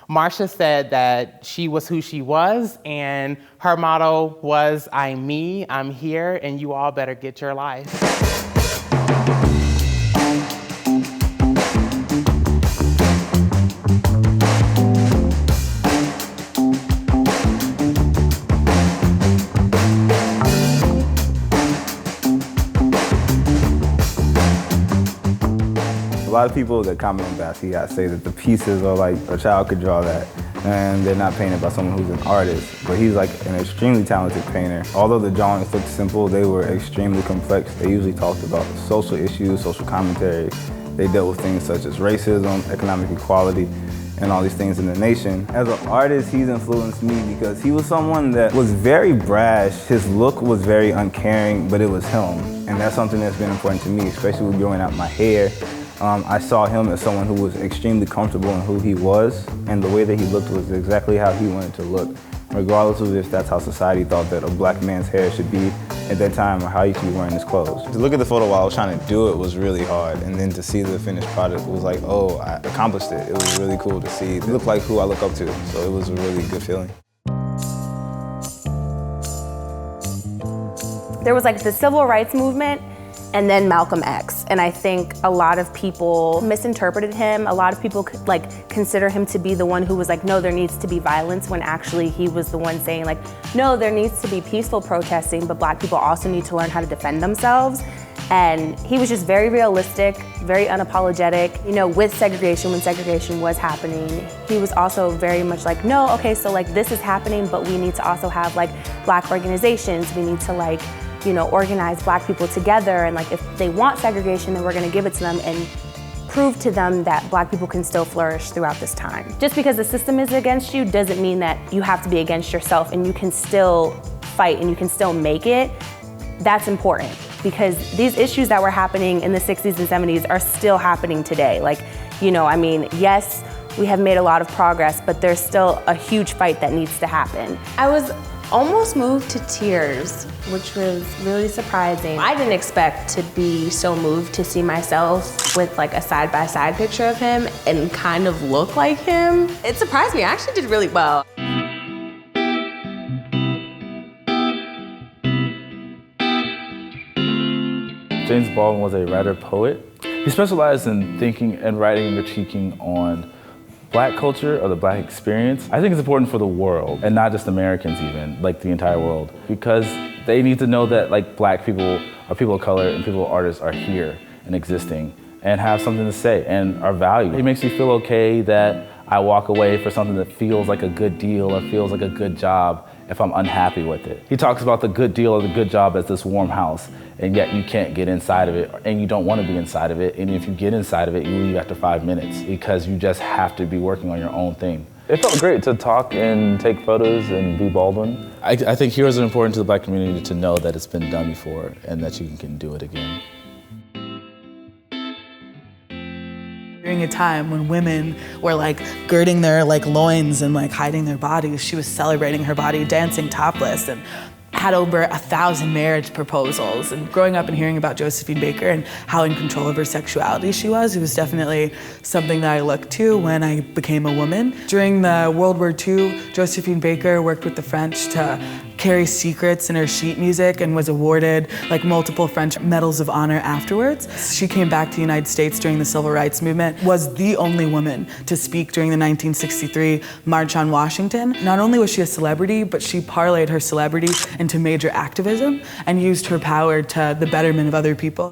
Marsha said that she was who she was, and her motto was, I'm me, I'm here, and you all better get your life. A lot of people that comment on Basquiat say that the pieces are like a child could draw that, and they're not painted by someone who's an artist. But he's like an extremely talented painter. Although the drawings looked simple, they were extremely complex. They usually talked about social issues, social commentary. They dealt with things such as racism, economic equality, and all these things in the nation. As an artist, he's influenced me because he was someone that was very brash. His look was very uncaring, but it was him. And that's something that's been important to me, especially with growing out my hair. I saw him as someone who was extremely comfortable in who he was, and the way that he looked was exactly how he wanted to look, regardless of if that's how society thought that a black man's hair should be at that time or how he should be wearing his clothes. To look at the photo while I was trying to do it was really hard, and then to see the finished product was like, oh, I accomplished it. It was really cool to see. It looked like who I look up to, so it was a really good feeling. There was like the civil rights movement, and then Malcolm X. And I think a lot of people misinterpreted him. A lot of people consider him to be the one who was like, no, there needs to be violence, when actually he was the one saying like, no, there needs to be peaceful protesting, but black people also need to learn how to defend themselves. And he was just very realistic, very unapologetic. You know, with segregation, when segregation was happening, he was also very much like, no, okay, so like this is happening, but we need to also have like black organizations. We need to like, you know, organize black people together, and like if they want segregation, then we're gonna give it to them and prove to them that black people can still flourish throughout this time. Just because the system is against you doesn't mean that you have to be against yourself, and you can still fight and you can still make it. That's important, because these issues that were happening in the 60s and 70s are still happening today. Like, you know, I mean, yes, we have made a lot of progress, but there's still a huge fight that needs to happen. I was almost moved to tears, which was really surprising. I didn't expect to be so moved to see myself with like a side-by-side picture of him and kind of look like him. It surprised me. I actually did really well. James Baldwin was a writer-poet. He specialized in thinking and writing and critiquing on Black culture, or the Black experience. I think it's important for the world, and not just Americans even, like the entire world, because they need to know that like Black people, or people of color, and people of artists are here and existing and have something to say and are valued. It makes me feel okay that I walk away for something that feels like a good deal or feels like a good job if I'm unhappy with it. He talks about the good deal or the good job as this warm house, and yet you can't get inside of it, and you don't want to be inside of it, and if you get inside of it, you leave after 5 minutes because you just have to be working on your own thing. It felt great to talk and take photos and be Baldwin. I think heroes are important to the Black community to know that it's been done before and that you can do it again. During a time when women were like girding their like loins and like hiding their bodies, she was celebrating her body, dancing topless, and had over 1,000 marriage proposals. And growing up and hearing about Josephine Baker and how in control of her sexuality she was, it was definitely something that I looked to when I became a woman. During the World War II, Josephine Baker worked with the French to carry secrets in her sheet music and was awarded like multiple French medals of honor afterwards. She came back to the United States during the Civil Rights Movement, was the only woman to speak during the 1963 March on Washington. Not only was she a celebrity, but she parlayed her celebrity into major activism and used her power to the betterment of other people.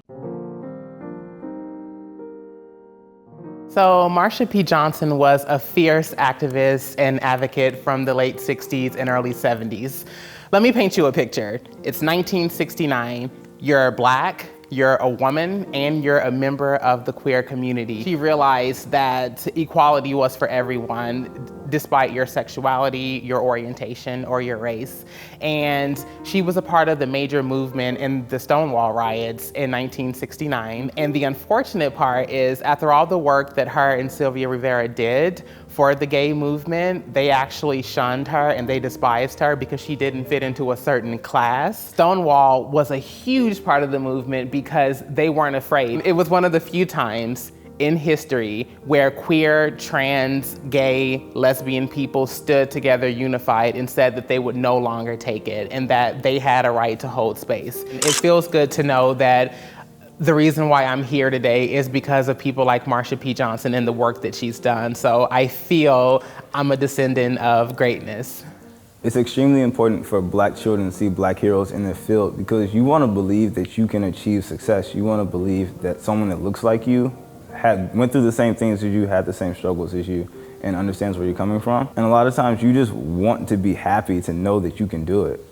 So Marsha P Johnson was a fierce activist and advocate from the late 60s and early 70s. Let me paint you a picture. It's 1969. You're Black, you're a woman, and you're a member of the queer community. She realized that equality was for everyone, despite your sexuality, your orientation, or your race. And she was a part of the major movement in the Stonewall riots in 1969. And the unfortunate part is, after all the work that her and Sylvia Rivera did for the gay movement, they actually shunned her and they despised her because she didn't fit into a certain class. Stonewall was a huge part of the movement because they weren't afraid. It was one of the few times in history where queer, trans, gay, lesbian people stood together unified and said that they would no longer take it and that they had a right to hold space. It feels good to know that the reason why I'm here today is because of people like Marsha P Johnson and the work that she's done. So I feel I'm a descendant of greatness. It's extremely important for Black children to see Black heroes in the field because you want to believe that you can achieve success. You want to believe that someone that looks like you went through the same things as you, had the same struggles as you, and understands where you're coming from. And a lot of times you just want to be happy to know that you can do it.